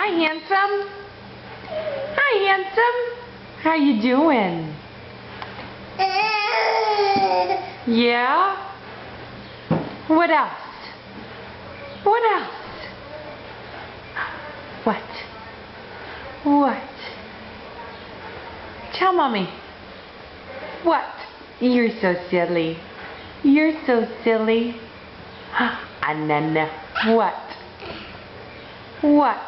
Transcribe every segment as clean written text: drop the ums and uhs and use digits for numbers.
Hi, handsome. Hi, handsome. How you doing? Yeah? What else? What else? What? What? Tell Mommy. What? You're so silly. You're so silly. Anana. What? What?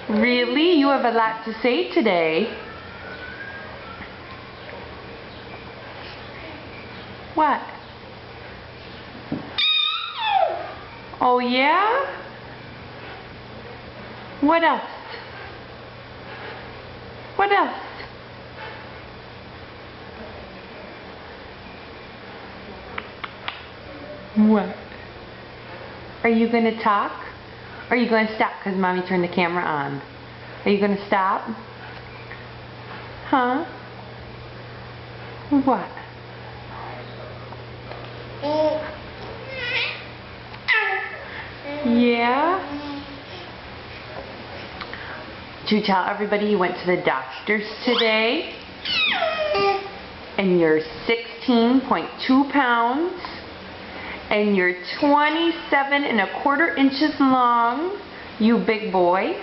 Really? You have a lot to say today. What? Oh yeah? What else? What else? What? Are you going to talk? Or are you going to stop because Mommy turned the camera on? Are you going to stop? Huh? What? Yeah? Did you tell everybody you went to the doctor's today? And you're 16.2 pounds. And you're 27¼ inches long, you big boy.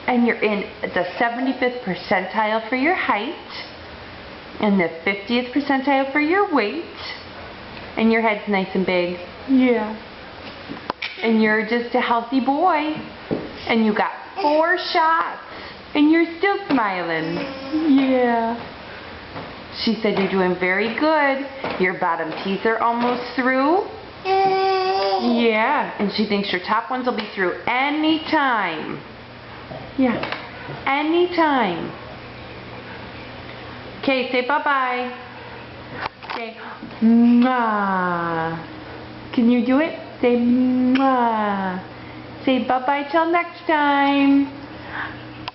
And you're in the 75th percentile for your height. And the 50th percentile for your weight. And your head's nice and big. Yeah. And you're just a healthy boy. And you got 4 shots. And you're still smiling. Yeah. She said you're doing very good. Your bottom teeth are almost through. Yeah. And she thinks your top ones will be through anytime. Yeah. Anytime. Okay, say bye-bye. Say mwah. Can you do it? Say mwah. Say bye-bye till next time.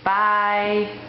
Bye.